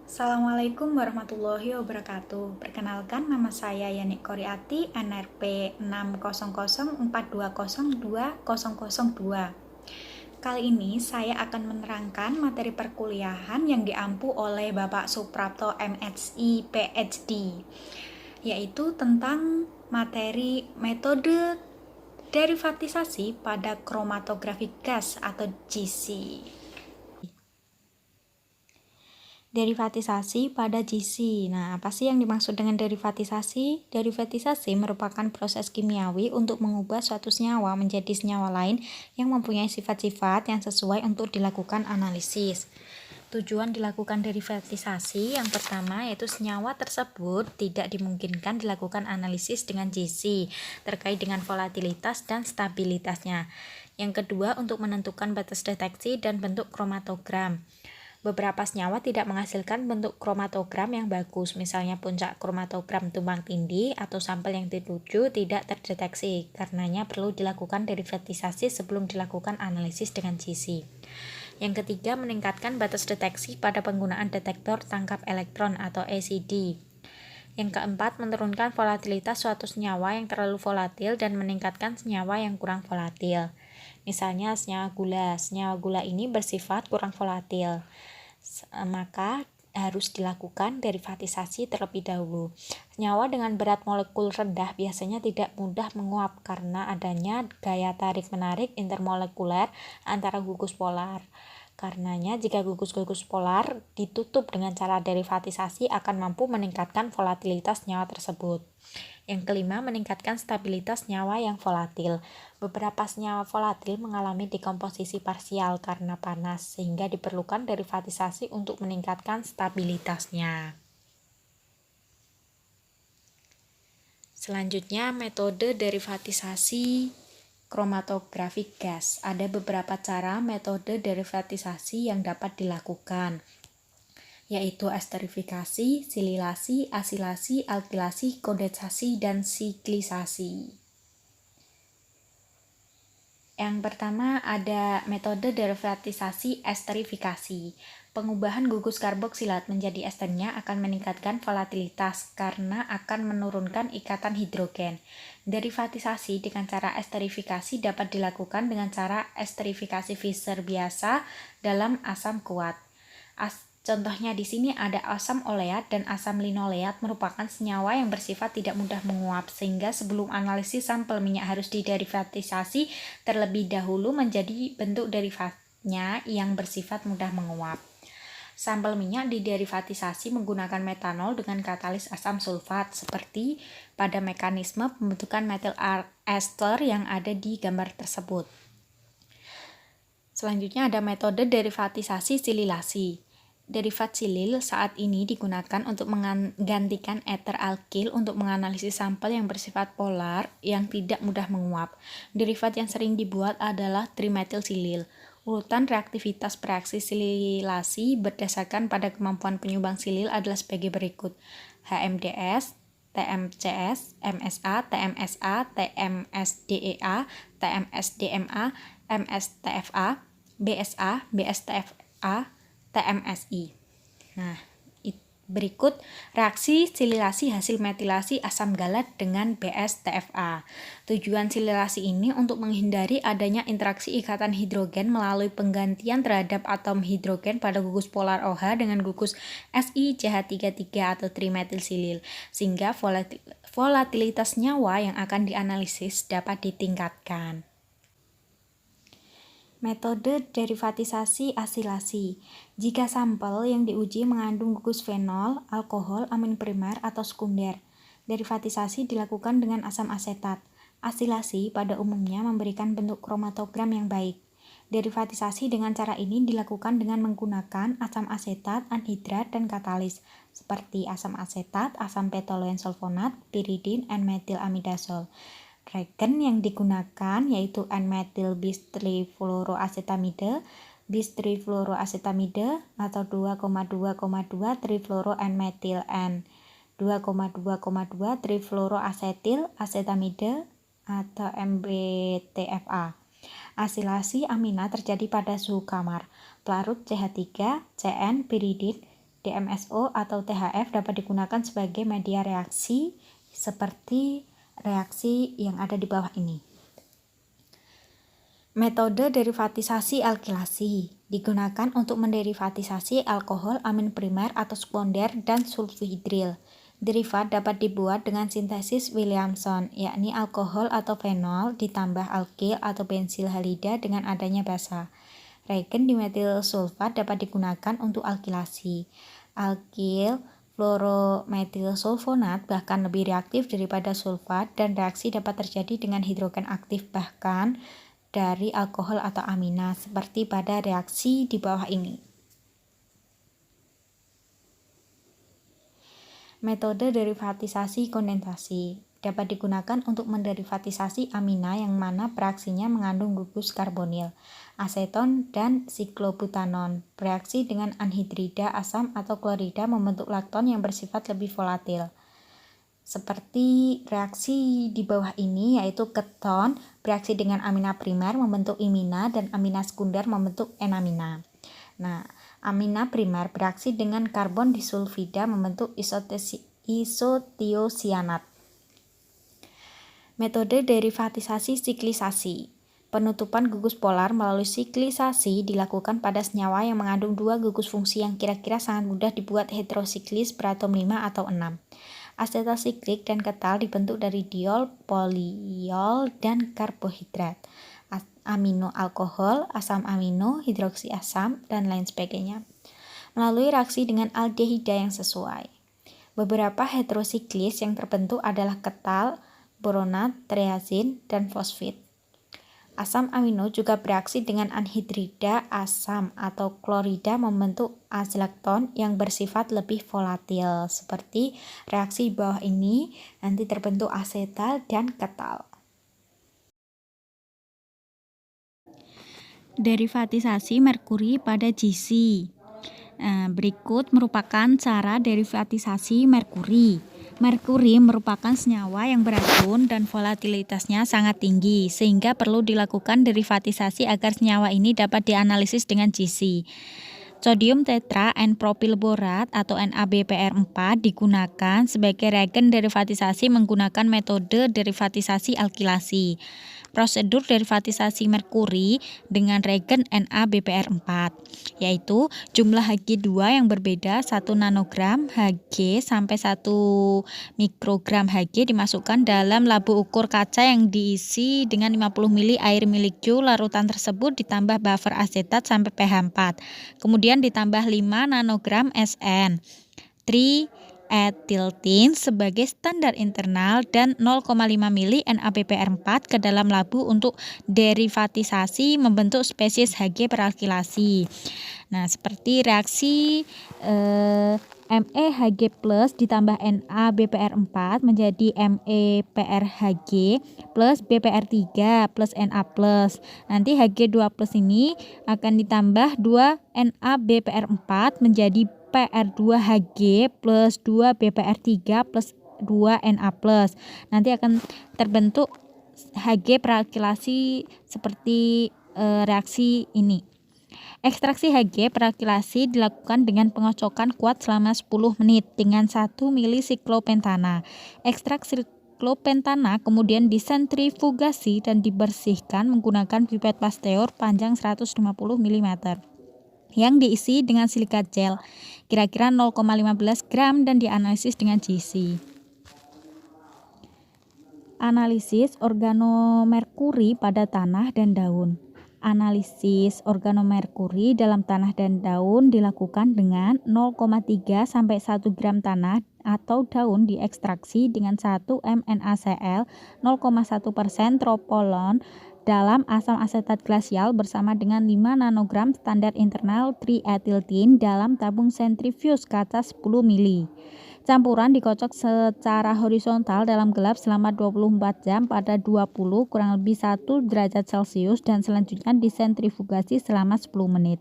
Assalamualaikum warahmatullahi wabarakatuh. Perkenalkan, nama saya Yani Koriati, NRP 60042022002. Kali ini saya akan menerangkan materi perkuliahan yang diampu oleh Bapak Suprapto MSI PhD, yaitu tentang materi metode derivatisasi pada kromatografi gas atau GC. Derivatisasi pada GC. Nah, apa sih yang dimaksud dengan derivatisasi? Derivatisasi merupakan proses kimiawi untuk mengubah suatu senyawa menjadi senyawa lain yang mempunyai sifat-sifat yang sesuai untuk dilakukan analisis. Tujuan dilakukan derivatisasi yang pertama yaitu senyawa tersebut tidak dimungkinkan dilakukan analisis dengan GC terkait dengan volatilitas dan stabilitasnya. Yang kedua, untuk menentukan batas deteksi dan bentuk kromatogram. Beberapa senyawa tidak menghasilkan bentuk kromatogram yang bagus, misalnya puncak kromatogram tumpang tindih atau sampel yang dituju tidak terdeteksi. Karenanya perlu dilakukan derivatisasi sebelum dilakukan analisis dengan GC. Yang ketiga, meningkatkan batas deteksi pada penggunaan detektor tangkap elektron atau ACD. Yang keempat, menurunkan volatilitas suatu senyawa yang terlalu volatil dan meningkatkan senyawa yang kurang volatil. Misalnya senyawa gula. Senyawa gula ini bersifat kurang volatil, maka harus dilakukan derivatisasi terlebih dahulu. Senyawa dengan berat molekul rendah biasanya tidak mudah menguap karena adanya gaya tarik-menarik intermolekuler antara gugus polar. Karenanya jika gugus-gugus polar ditutup dengan cara derivatisasi akan mampu meningkatkan volatilitas senyawa tersebut. Yang kelima, meningkatkan stabilitas senyawa yang volatil. Beberapa senyawa volatil mengalami dekomposisi parsial karena panas, sehingga diperlukan derivatisasi untuk meningkatkan stabilitasnya. Selanjutnya, metode derivatisasi kromatografi gas. Ada beberapa cara metode derivatisasi yang dapat dilakukan, yaitu esterifikasi, sililasi, asilasi, alkilasi, kondensasi, dan siklisasi. Yang pertama ada metode derivatisasi esterifikasi. Pengubahan gugus karboksilat menjadi esternya akan meningkatkan volatilitas karena akan menurunkan ikatan hidrogen. Derivatisasi dengan cara esterifikasi dapat dilakukan dengan cara esterifikasi Fischer biasa dalam asam kuat. Contohnya di sini ada asam oleat dan asam linoleat merupakan senyawa yang bersifat tidak mudah menguap, sehingga sebelum analisis sampel minyak harus diderivatisasi terlebih dahulu menjadi bentuk derivatnya yang bersifat mudah menguap. Sampel minyak diderivatisasi menggunakan metanol dengan katalis asam sulfat seperti pada mekanisme pembentukan metil ester yang ada di gambar tersebut. Selanjutnya ada metode derivatisasi sililasi. Derivat silil saat ini digunakan untuk menggantikan ether alkil untuk menganalisis sampel yang bersifat polar yang tidak mudah menguap. Derivat yang sering dibuat adalah trimetil silil. Urutan reaktivitas bereaksi sililasi berdasarkan pada kemampuan penyumbang silil adalah sebagai berikut: HMDS, TMCS, MSA, TMSA, TMSDEA, TMSDMA, MSTFA, BSA, BSTFA, TMSI. Nah, berikut reaksi sililasi hasil metilasi asam galat dengan BSTFA. Tujuan sililasi ini untuk menghindari adanya interaksi ikatan hidrogen melalui penggantian terhadap atom hidrogen pada gugus polar OH dengan gugus SiCH33 atau trimetil silil, sehingga volatilitas nyawa yang akan dianalisis dapat ditingkatkan. Metode derivatisasi asilasi. Jika sampel yang diuji mengandung gugus fenol, alkohol, amin primer, atau sekunder, derivatisasi dilakukan dengan asam asetat. Asilasi pada umumnya memberikan bentuk kromatogram yang baik. Derivatisasi dengan cara ini dilakukan dengan menggunakan asam asetat, anhidrat, dan katalis, seperti asam asetat, asam petoloen sulfonat, piridin, N-metilamidazol. Reagen yang digunakan yaitu N-metil bis trifluoroasetamide, bis trifluoroasetamide atau 2,2,2 trifluoro N-metil N, 2,2,2 trifluoroasetil asetamide atau MBTFA. Asilasi amina terjadi pada suhu kamar. Pelarut CH3, CN, piridin DMSO atau THF dapat digunakan sebagai media reaksi seperti reaksi yang ada di bawah ini. Metode derivatisasi alkilasi digunakan untuk menderivatisasi alkohol amin primer atau sekunder dan sulfhidril. Derivat dapat dibuat dengan sintesis Williamson, yakni alkohol atau fenol ditambah alkil atau bensil halida dengan adanya basa. Reagen dimetil sulfat dapat digunakan untuk alkilasi. Alkil fluorometil sulfonat bahkan lebih reaktif daripada sulfat dan reaksi dapat terjadi dengan hidrogen aktif bahkan dari alkohol atau amina seperti pada reaksi di bawah ini. Metode derivatisasi kondensasi dapat digunakan untuk menderivatisasi amina yang mana bereaksinya mengandung gugus karbonil, aseton, dan siklobutanon. Bereaksi dengan anhidrida asam atau klorida membentuk lakton yang bersifat lebih volatil. Seperti reaksi di bawah ini, yaitu keton bereaksi dengan amina primer membentuk imina dan amina sekunder membentuk enamina. Nah, amina primer bereaksi dengan karbon disulfida membentuk isotiosianat. Metode derivatisasi siklisasi. Penutupan gugus polar melalui siklisasi dilakukan pada senyawa yang mengandung dua gugus fungsi yang kira-kira sangat mudah dibuat heterosiklis beratom 5 atau 6. Asetalsiklik dan ketal dibentuk dari diol, poliol, dan karbohidrat, amino alkohol, asam amino, hidroksi asam, dan lain sebagainya, melalui reaksi dengan aldehida yang sesuai. Beberapa heterosiklis yang terbentuk adalah ketal, boronat, triazin, dan fosfit. Asam amino juga bereaksi dengan anhidrida asam atau klorida membentuk azlakton yang bersifat lebih volatil. Seperti reaksi bawah ini nanti terbentuk asetal dan ketal. Derivatisasi merkuri pada GC. Berikut merupakan cara derivatisasi merkuri. Merkuri merupakan senyawa yang beracun dan volatilitasnya sangat tinggi, sehingga perlu dilakukan derivatisasi agar senyawa ini dapat dianalisis dengan GC. Sodium tetra N-propil borat atau NaBPr4 digunakan sebagai reagen derivatisasi menggunakan metode derivatisasi alkilasi. Prosedur derivatisasi merkuri dengan reagen NaBPr4 yaitu jumlah Hg2 yang berbeda 1 nanogram Hg sampai 1 mikrogram Hg dimasukkan dalam labu ukur kaca yang diisi dengan 50 ml air milik Q. Larutan tersebut ditambah buffer asetat sampai pH 4. Kemudian ditambah 5 nanogram SN. Trietiltin sebagai standar internal dan 0,5 mili NaBPr4 ke dalam labu untuk derivatisasi membentuk spesies Hg peralkilasi. Nah, seperti reaksi MEHG plus ditambah NaBPr4 menjadi MEPRHG plus BPR3 plus Na plus. Nanti Hg2 plus ini akan ditambah 2 NaBPr4 menjadi PR2Hg plus 2 BPR3 plus 2 Na plus. Nanti akan terbentuk Hg peralkilasi seperti reaksi ini. Ekstraksi Hg peralkilasi dilakukan dengan pengocokan kuat selama 10 menit dengan 1 mili siklopentana. Ekstrak siklopentana kemudian disentrifugasi dan dibersihkan menggunakan pipet Pasteur panjang 150 mm yang diisi dengan silikat gel kira-kira 0,15 gram dan dianalisis dengan GC. Analisis organomerkuri pada tanah dan daun. Analisis organomerkuri dalam tanah dan daun dilakukan dengan 0,3 sampai 1 gram tanah atau daun diekstraksi dengan 1 mNaCl, 0,1% tropolon dalam asam asetat glasial bersama dengan 5 nanogram standar internal trietiltin dalam tabung sentrifuge kaca 10 mili. Campuran dikocok secara horizontal dalam gelap selama 24 jam pada 20 kurang lebih 1 derajat Celcius dan selanjutnya disentrifugasi selama 10 menit.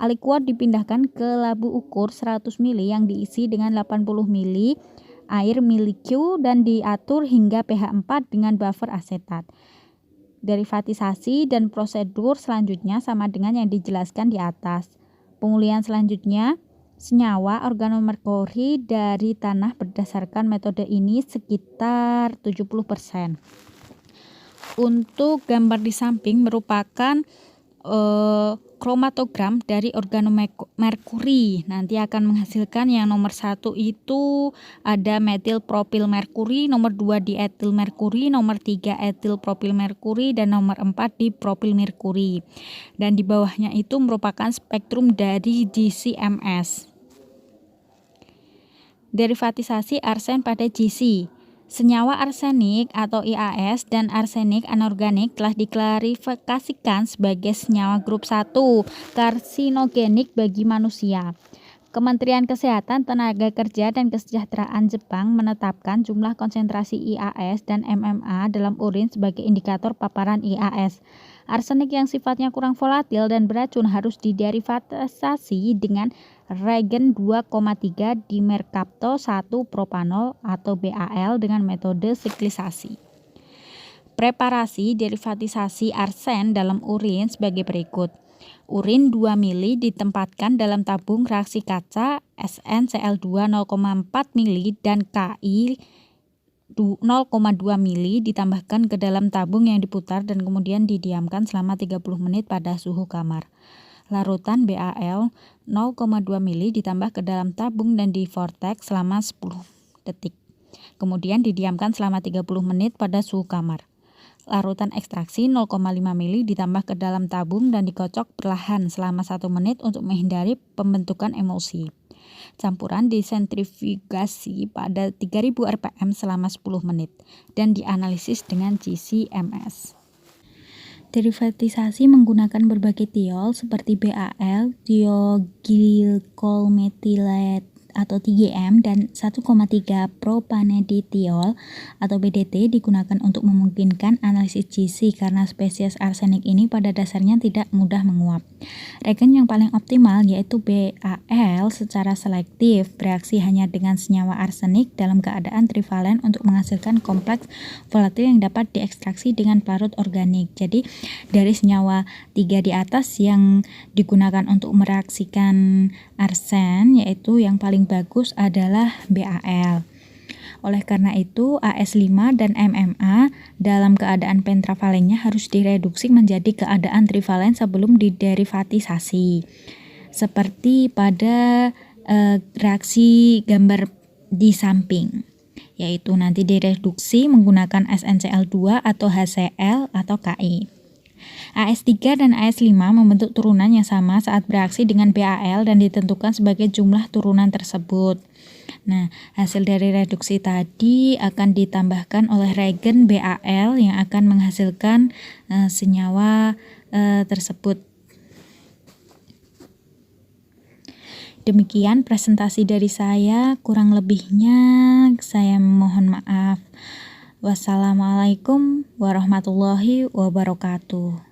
Aliquot dipindahkan ke labu ukur 100 mili yang diisi dengan 80 mili air milik Q dan diatur hingga pH 4 dengan buffer asetat. Derivatisasi dan prosedur selanjutnya sama dengan yang dijelaskan di atas. Pengulian selanjutnya senyawa organomerkuri dari tanah berdasarkan metode ini sekitar 70%. Untuk gambar di samping merupakan kromatogram dari organomerkuri. Nanti akan menghasilkan yang nomor 1 itu ada metil propil merkuri, nomor 2 dietil merkuri, nomor 3 etil propil merkuri, dan nomor 4 dipropil merkuri. Dan di bawahnya itu merupakan spektrum dari GC-MS. Derivatisasi arsen pada GC. Senyawa arsenik atau IAS dan arsenik anorganik telah diklarifikasikan sebagai senyawa grup 1 karsinogenik bagi manusia. Kementerian Kesehatan, Tenaga Kerja dan Kesejahteraan Jepang menetapkan jumlah konsentrasi IAS dan MMA dalam urin sebagai indikator paparan IAS. Arsenik yang sifatnya kurang volatil dan beracun harus diderivatisasi dengan regen 2,3 dimerkapto 1 propanol atau BAL dengan metode siklisasi. Preparasi derivatisasi arsen dalam urin sebagai berikut. Urin 2 mili ditempatkan dalam tabung reaksi kaca SnCl2 0,4 mili dan Ki 0,2 mili ditambahkan ke dalam tabung yang diputar dan kemudian didiamkan selama 30 menit pada suhu kamar. Larutan BAL 0,2 mili ditambah ke dalam tabung dan divortex selama 10 detik. Kemudian didiamkan selama 30 menit pada suhu kamar. Larutan ekstraksi 0,5 mili ditambah ke dalam tabung dan dikocok perlahan selama 1 menit untuk menghindari pembentukan emulsi. Campuran disentrifugasi pada 3000 rpm selama 10 menit dan dianalisis dengan GC-MS. Derivatisasi menggunakan berbagai tiol seperti BAL, tioglycolmethylated atau 3M dan 1,3 propaneditiol atau BDT digunakan untuk memungkinkan analisis GC karena spesies arsenik ini pada dasarnya tidak mudah menguap. Regen yang paling optimal yaitu BAL secara selektif bereaksi hanya dengan senyawa arsenik dalam keadaan trivalen untuk menghasilkan kompleks volatil yang dapat diekstraksi dengan pelarut organik. Jadi dari senyawa 3 di atas yang digunakan untuk mereaksikan arsen yaitu yang paling bagus adalah BAL. Oleh karena itu, AS5 dan MMA dalam keadaan pentravalennya harus direduksi menjadi keadaan trivalen sebelum diderivatisasi. Seperti pada reaksi gambar di samping, yaitu nanti direduksi menggunakan SnCl2 atau HCl atau Ki. AS3 dan AS5 membentuk turunan yang sama saat bereaksi dengan BAL dan ditentukan sebagai jumlah turunan tersebut. Nah, hasil dari reduksi tadi akan ditambahkan oleh regen BAL yang akan menghasilkan senyawa tersebut. Demikian presentasi dari saya, kurang lebihnya saya mohon maaf. Wassalamualaikum warahmatullahi wabarakatuh.